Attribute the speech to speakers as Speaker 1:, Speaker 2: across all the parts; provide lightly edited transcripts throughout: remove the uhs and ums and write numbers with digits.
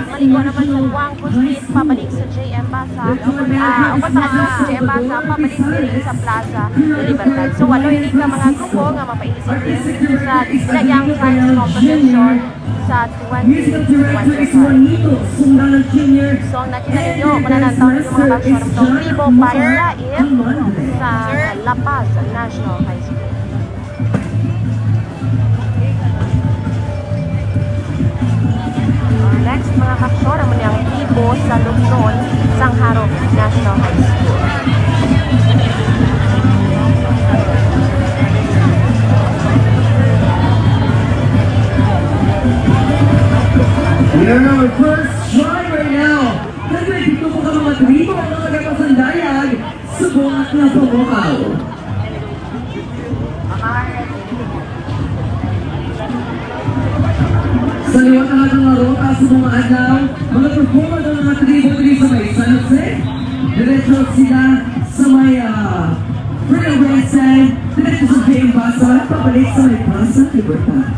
Speaker 1: Maligo naman sa Guangpo Street, pabalik sa JM Basa. JM Basa, pabalik din sa Plaza Libertad. So, hindi ka mga grupo nga mapailisip din sa Dinagyang Festival competition sa 2025. So, ang nakita ninyo, mananantaw ninyo mga baksyon ng tribo palain sa La Paz National High School. Next, mga kaksyon, naman yung tribo sa Luzon, Sangharo National High School.
Speaker 2: We are on our first try right now. Kasi dito po ka mga tribo ang mga nagpasandayag sa buhat na Pamukaw. Sa liwat na ng rota sa mga adlaw, mga performer ng mga tribo dito sa may San Jose. Diretso sila sa may Freedom West Side, diretso sa JM Basa, pabalik sa may Plaza Libertad.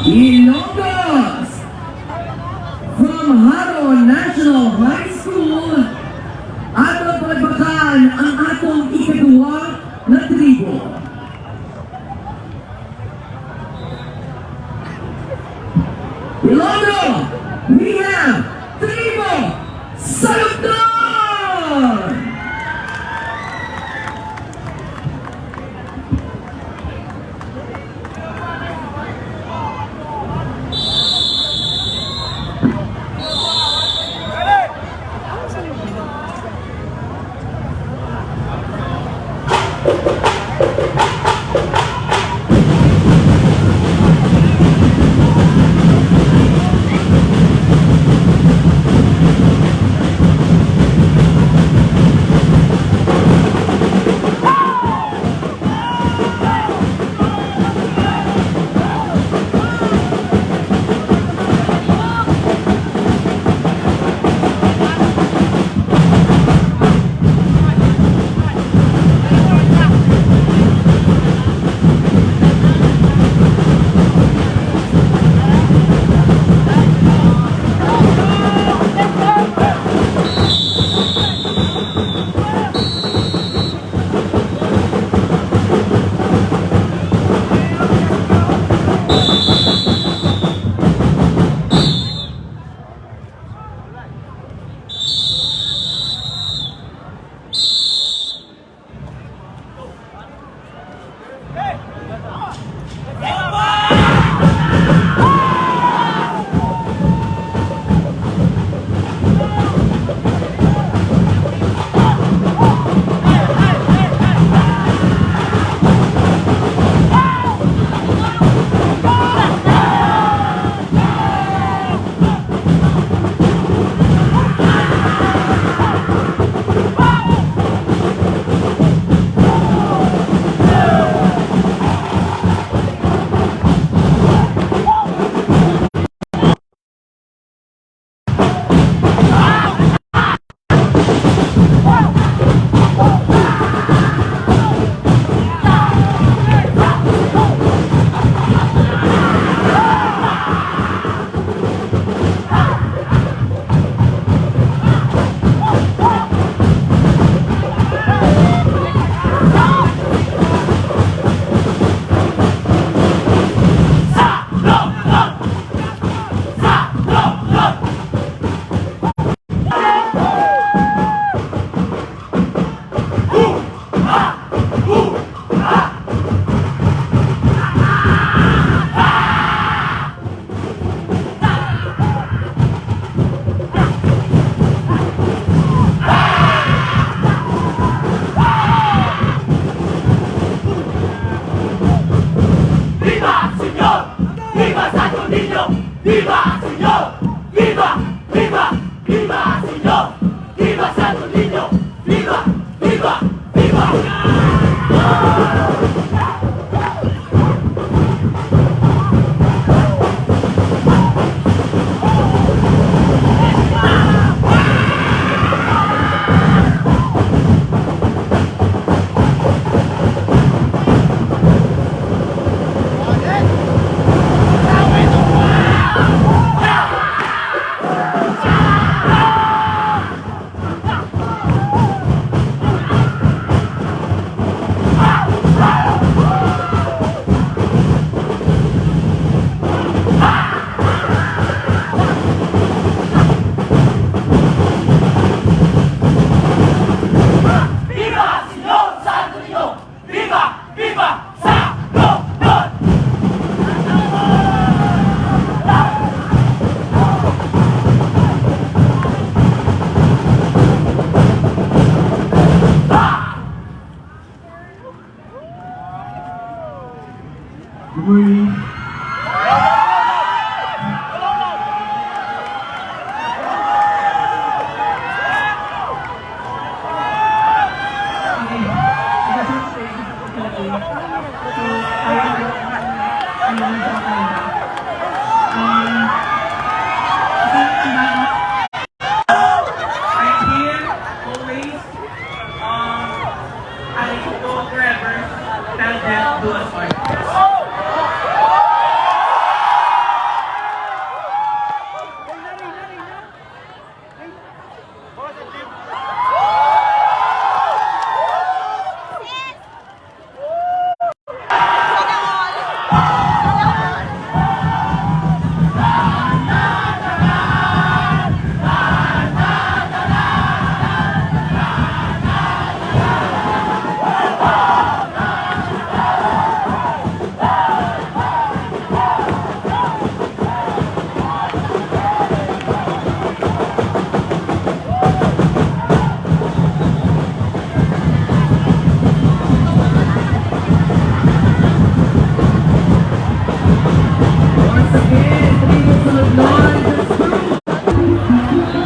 Speaker 2: Ilocos from Haro National High School at magpagbakan ang atong ikaduwa na tribo. Iloilo, we have tribo Saludon!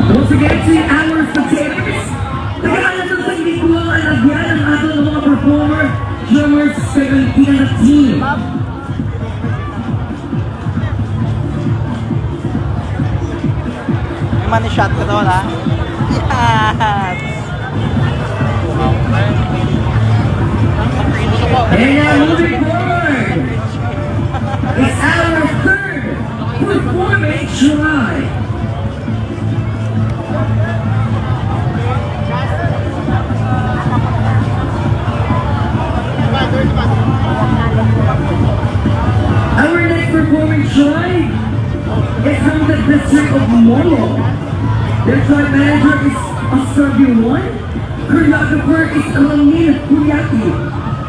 Speaker 2: Once again, 3 hours potatoes. Nagkakalat ng technique mo ang alagyan ng ating mga performer, drummers, kagantihan na team.
Speaker 3: May money shot ka doon, ha? Yes!
Speaker 2: And now moving forward, it's our third performance try. Our next performance try is from the district of Molo. Their tribe manager is Oscar 1. Choreographer is Alamir Kuyaki.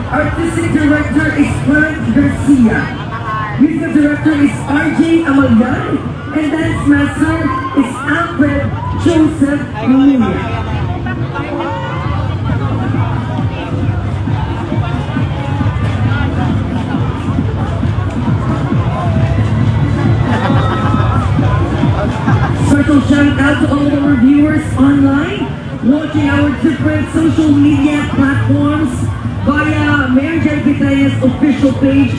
Speaker 2: Artistic director is Frank Garcia. Music director is RJ Amalyan. And dance master is Alfred Joseph Mulia. Special shout out to all of our viewers online, watching our different social media platforms via Mayor Jan Pitaya's official page,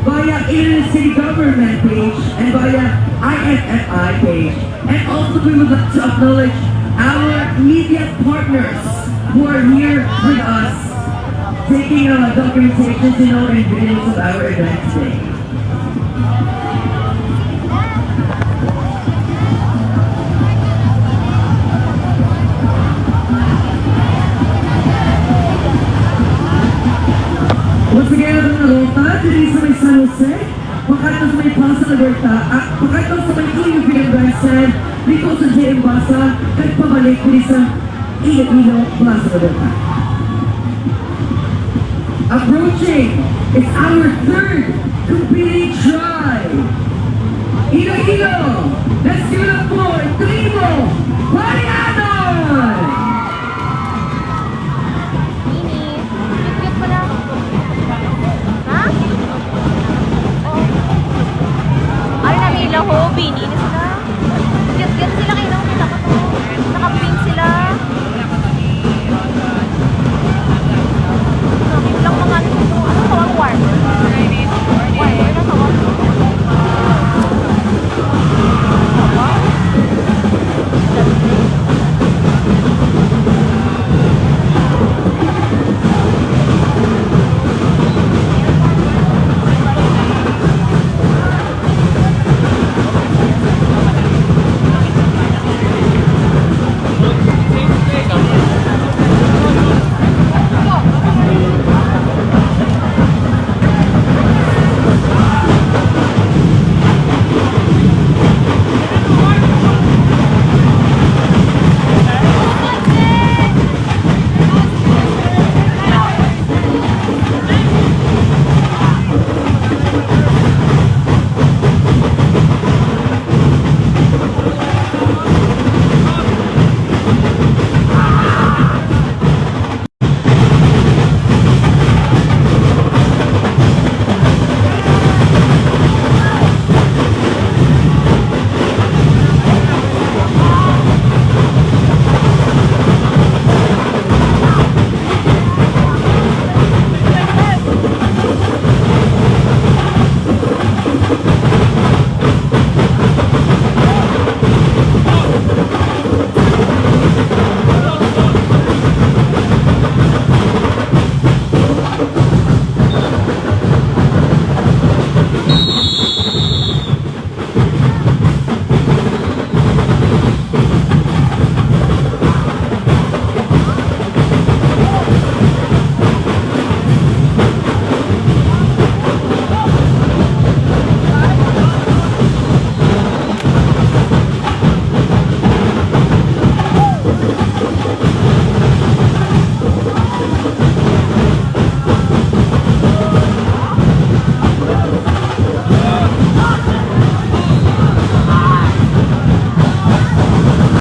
Speaker 2: via Iloilo City Government page, and via IFFI page. And also we would like to acknowledge our media partners who are here with us, taking documentations, and videos of our event today. Once again, ang Rota, dito sa may San Jose, pakatang sa may Plaza Liberta, at pakatang sa may Iloilo Grandstand, dito sa JM Basa, at pabalik dito sa Iloilo Plaza Liberta. Approaching, it's our third competing try. Iloilo, let's give it up for Tribo Mariano!